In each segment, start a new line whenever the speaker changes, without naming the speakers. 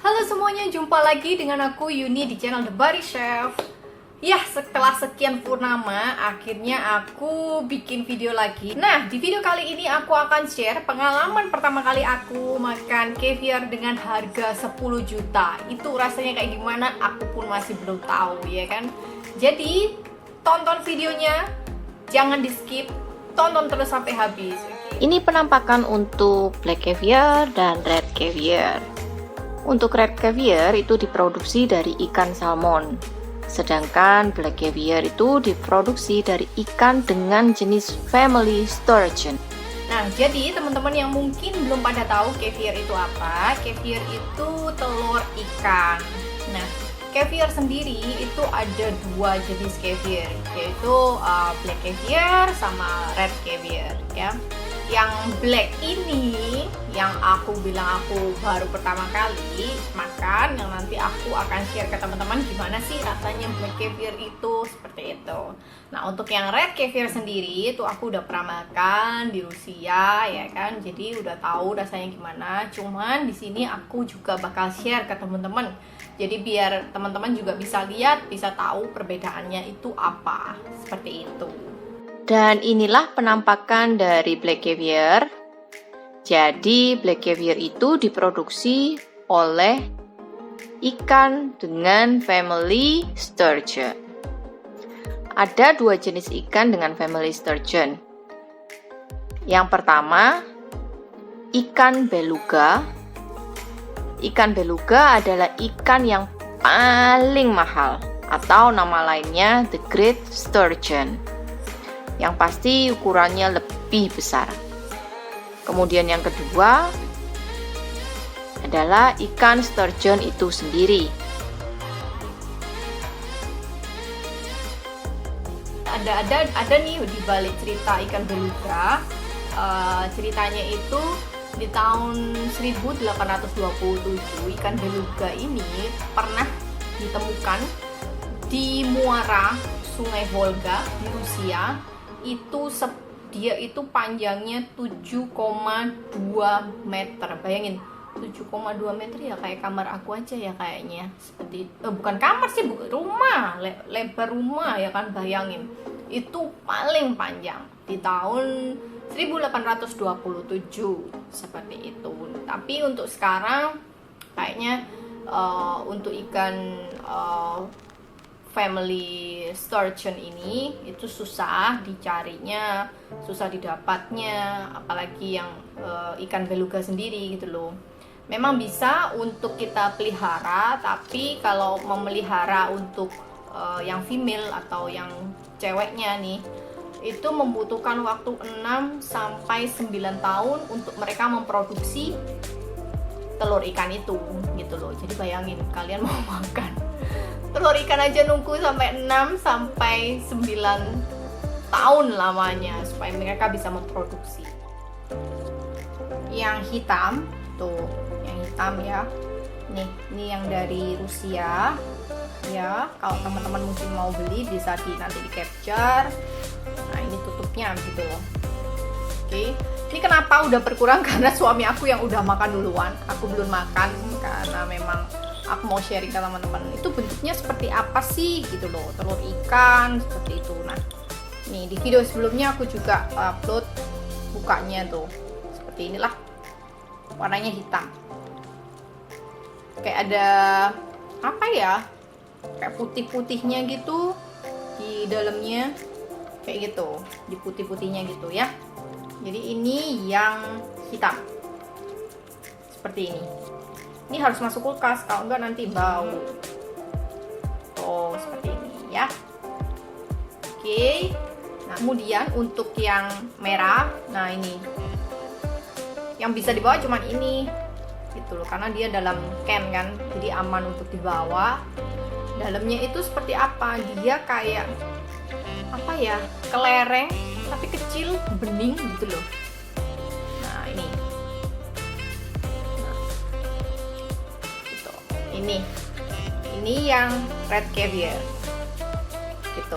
Halo semuanya, jumpa lagi dengan aku Yuni di channel The Body Chef. Ya, setelah sekian purnama, akhirnya aku bikin video lagi. Nah, di video kali ini aku akan share pengalaman pertama kali aku makan caviar dengan harga 10 juta. Itu rasanya kayak gimana, aku pun masih belum tahu, ya kan? Jadi, tonton videonya, jangan di skip, tonton terus sampai habis.
Ini penampakan untuk black caviar dan red caviar. Untuk red caviar itu diproduksi dari ikan salmon, sedangkan black caviar itu diproduksi dari ikan dengan jenis family sturgeon.
Nah, jadi teman-teman yang mungkin belum pada tahu caviar itu apa, caviar itu telur ikan. Nah, caviar sendiri itu ada dua jenis caviar, yaitu black caviar sama red caviar, ya. Yang black ini yang aku bilang aku baru pertama kali makan, yang nanti aku akan share ke teman-teman gimana sih rasanya black caviar itu, seperti itu. Nah, untuk yang red caviar sendiri itu aku udah pernah makan di Rusia, ya kan, jadi udah tahu rasanya gimana. Cuman di sini aku juga bakal share ke teman-teman, jadi biar teman-teman juga bisa lihat, bisa tahu perbedaannya itu apa, seperti itu.
Dan inilah penampakan dari black caviar. Jadi black caviar itu diproduksi oleh ikan dengan family sturgeon. Ada dua jenis ikan dengan family sturgeon. Yang pertama, ikan beluga. Ikan beluga adalah ikan yang paling mahal, atau nama lainnya the great sturgeon, yang pasti ukurannya lebih besar. Kemudian yang kedua adalah ikan sturgeon itu sendiri.
Ada nih di balik cerita ikan beluga. Ceritanya itu di tahun 1827 ikan beluga ini pernah ditemukan di muara Sungai Volga di Rusia. Dia itu panjangnya 7,2 meter. Bayangin, 7,2 meter ya kayak kamar aku aja ya kayaknya. Seperti bukan kamar sih, rumah, lebar rumah ya kan, bayangin. Itu paling panjang di tahun 1827 seperti itu. Tapi untuk sekarang kayaknya untuk ikan family sturgeon ini itu susah dicarinya, susah didapatnya, apalagi yang ikan beluga sendiri gitu loh. Memang bisa untuk kita pelihara, tapi kalau memelihara untuk yang female atau yang ceweknya nih, itu membutuhkan waktu 6 sampai 9 tahun untuk mereka memproduksi telur ikan itu gitu loh. Jadi bayangin kalian mau makan telur ikan aja nunggu sampai 6 sampai 9 tahun lamanya supaya mereka bisa memproduksi. Yang hitam tuh, yang hitam ya. Ini yang dari Rusia. Ya, kalau teman-teman mungkin mau beli bisa nanti di capture. Nah, ini tutupnya gitu loh. Oke. Ini kenapa udah berkurang karena suami aku yang udah makan duluan. Aku belum makan karena memang aku mau sharing ke teman-teman itu bentuknya seperti apa sih gitu loh, telur ikan seperti itu. Nah, nih di video sebelumnya aku juga upload bukanya tuh seperti inilah, warnanya hitam, kayak ada apa ya, kayak putih-putihnya gitu di dalamnya, kayak gitu, di putih-putihnya gitu ya. Jadi ini yang hitam seperti ini. Ini harus masuk kulkas, kalau enggak nanti bau. Oh, seperti ini ya. Oke. Nah, kemudian untuk yang merah, nah ini. Yang bisa dibawa cuman ini. Gitu loh, karena dia dalam can kan, jadi aman untuk dibawa. Dalamnya itu seperti apa? Dia kayak apa ya? Kelereng tapi kecil, bening gitu loh. Nah, ini. Ini yang red caviar gitu.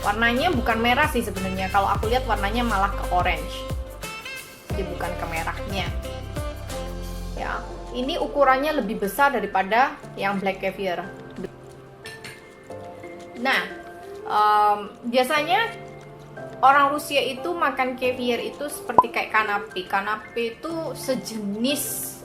Warnanya bukan merah sih sebenarnya, kalau aku lihat warnanya malah ke orange, jadi bukan ke merahnya ya. ini ukurannya lebih besar daripada yang black caviar. Nah, biasanya orang Rusia itu makan caviar itu seperti kayak kanape. Kanape itu sejenis,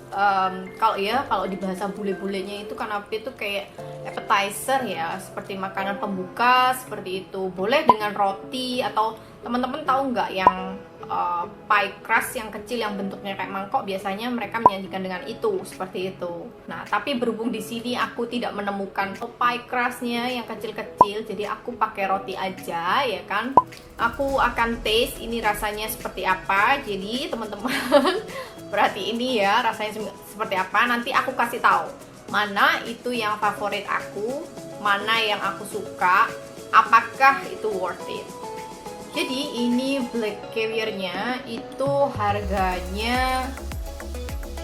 kalau di bahasa bule-bulenya itu kanape itu kayak appetizer ya, seperti makanan pembuka seperti itu. Boleh dengan roti, atau teman-teman tahu nggak yang pie crust yang kecil yang bentuknya kayak mangkok, biasanya mereka menyajikan dengan itu, seperti itu. Nah, tapi berhubung di sini aku tidak menemukan pie crustnya yang kecil-kecil, jadi aku pakai roti aja ya kan. Aku akan taste ini rasanya seperti apa. Jadi teman-teman berarti ini ya rasanya seperti apa. Nanti aku kasih tahu mana itu yang favorit aku, mana yang aku suka, apakah itu worth it. Jadi ini black caviarnya itu harganya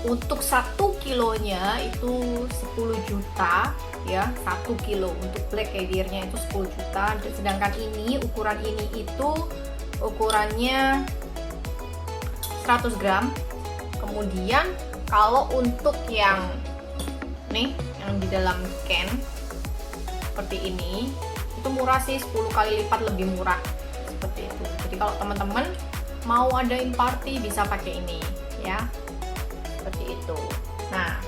untuk 1 kilonya itu 10 juta ya, 1 kilo untuk black caviarnya itu 10 juta. Sedangkan ini ukuran ini itu ukurannya 100 gram. Kemudian kalau untuk yang nih yang di dalam can seperti ini itu murah sih, 10 kali lipat lebih murah seperti itu. Jadi kalau teman-teman mau adain party bisa pakai ini ya, seperti itu. Nah,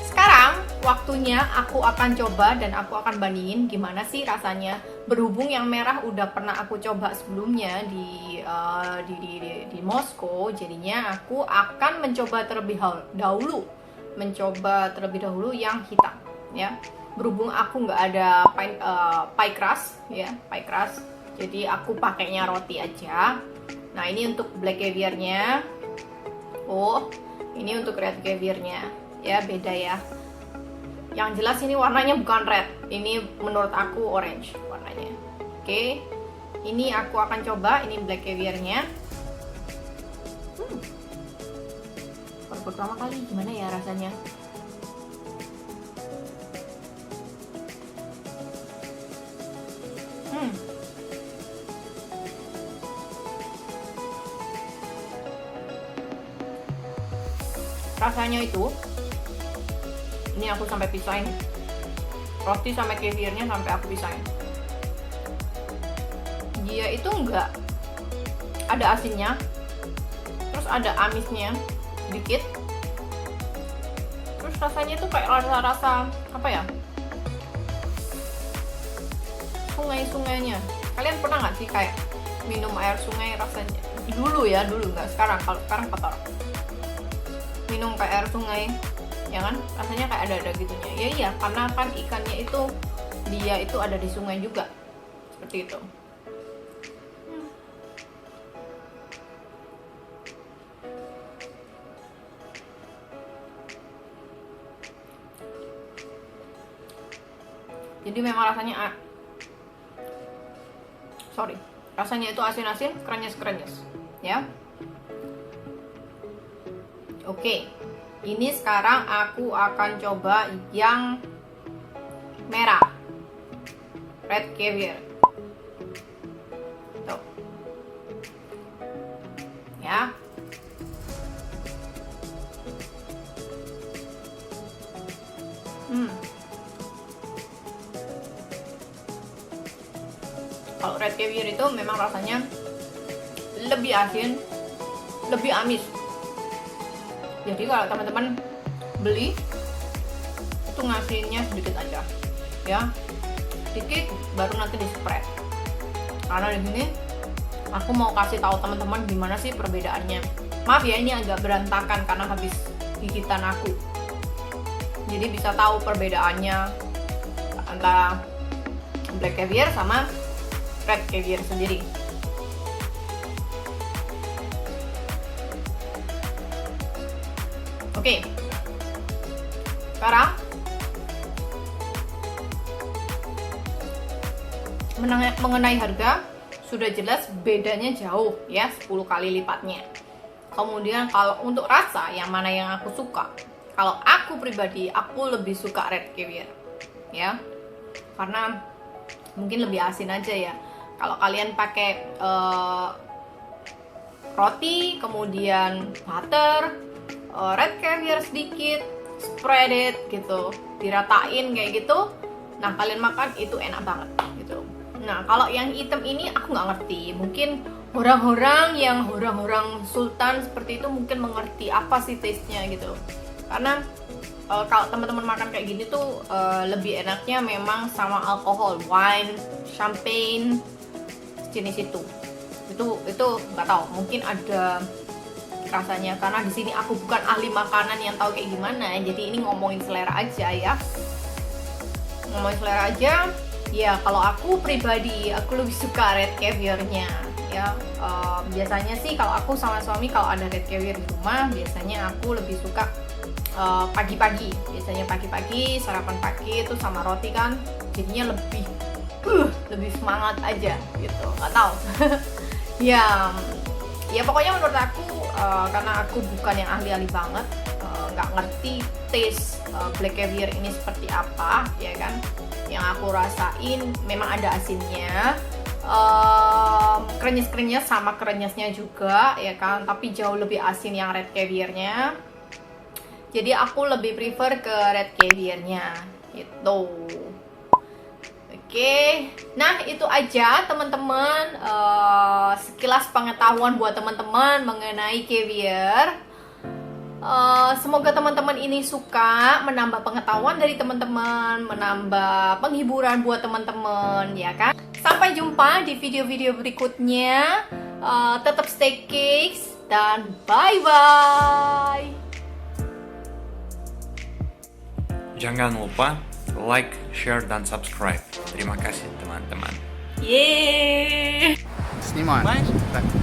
sekarang waktunya aku akan coba dan aku akan bandingin gimana sih rasanya. Berhubung yang merah udah pernah aku coba sebelumnya di Moskow, jadinya aku akan mencoba terlebih dahulu yang hitam ya. Berhubung aku nggak ada pie crust ya, pie crust, jadi aku pakainya roti aja. Nah, ini untuk black caviarnya. Oh, ini untuk red caviarnya ya, beda ya. Yang jelas ini warnanya bukan red, ini menurut aku orange warnanya. Oke, ini aku akan coba ini black caviarnya. Baru pertama kali, gimana ya rasanya? Rasanya itu, ini aku sampai pisahin roti sama caviarnya, sampai aku pisahin. Dia itu enggak ada asinnya, terus ada amisnya sedikit, terus rasanya itu kayak rasa apa ya, sungai-sungainya. Kalian pernah nggak sih kayak minum air sungai rasanya dulu nggak, sekarang. Kalau sekarang kotor, minum kayak air sungai ya kan, rasanya kayak ada gitunya ya. Iya, karena kan ikannya itu dia itu ada di sungai juga, seperti itu. Jadi memang rasanya itu asin-asin, krenyes-krenyes ya. Oke, ini sekarang aku akan coba yang merah, red caviar. Tuh. Ya. Kalau red caviar itu memang rasanya lebih asin, lebih amis. Jadi kalau teman-teman beli itu ngasihnya sedikit aja ya, sedikit, baru nanti di spread. Karena di sini aku mau kasih tahu teman-teman gimana sih perbedaannya. Maaf ya, ini agak berantakan karena habis gigitan aku, jadi bisa tahu perbedaannya antara black caviar sama red caviar sendiri. Oke, sekarang mengenai harga sudah jelas bedanya jauh ya, 10 kali lipatnya. Kemudian kalau untuk rasa yang mana yang aku suka, kalau aku pribadi aku lebih suka red caviar ya, karena mungkin lebih asin aja ya. Kalau kalian pakai roti kemudian butter, red caviar sedikit, spread it gitu, diratain kayak gitu. Nah kalian makan itu enak banget gitu. Nah kalau yang hitam ini aku nggak ngerti, mungkin orang-orang sultan seperti itu mungkin mengerti apa sih taste-nya gitu. Karena kalau teman-teman makan kayak gini tuh lebih enaknya memang sama alkohol, wine, champagne, jenis itu nggak tahu, mungkin ada rasanya karena di sini aku bukan ahli makanan yang tahu kayak gimana, jadi ini ngomongin selera aja ya. Ngomongin selera aja. Ya kalau aku pribadi aku lebih suka red caviarnya ya. Biasanya sih kalau aku sama suami kalau ada red caviar di rumah, biasanya aku lebih suka pagi-pagi. Biasanya pagi-pagi sarapan pagi itu sama roti kan, jadinya lebih semangat aja gitu. Nggak tahu. ya pokoknya menurut aku karena aku bukan yang ahli-ahli banget, nggak ngerti taste black caviar ini seperti apa ya kan. Yang aku rasain memang ada asinnya, krenyes-krenyes sama krenyesnya juga ya kan, tapi jauh lebih asin yang red caviarnya. Jadi aku lebih prefer ke red caviarnya gitu. Oke, nah itu aja teman-teman, sekilas pengetahuan buat teman-teman mengenai caviar. Semoga teman-teman ini suka, menambah pengetahuan dari teman-teman, menambah penghiburan buat teman-teman ya kan. Sampai jumpa di video-video berikutnya. Tetap stay cakes dan bye-bye.
Jangan lupa like, share, dan subscribe. Terima kasih teman-teman.
Yeay.
Снимаем. Так.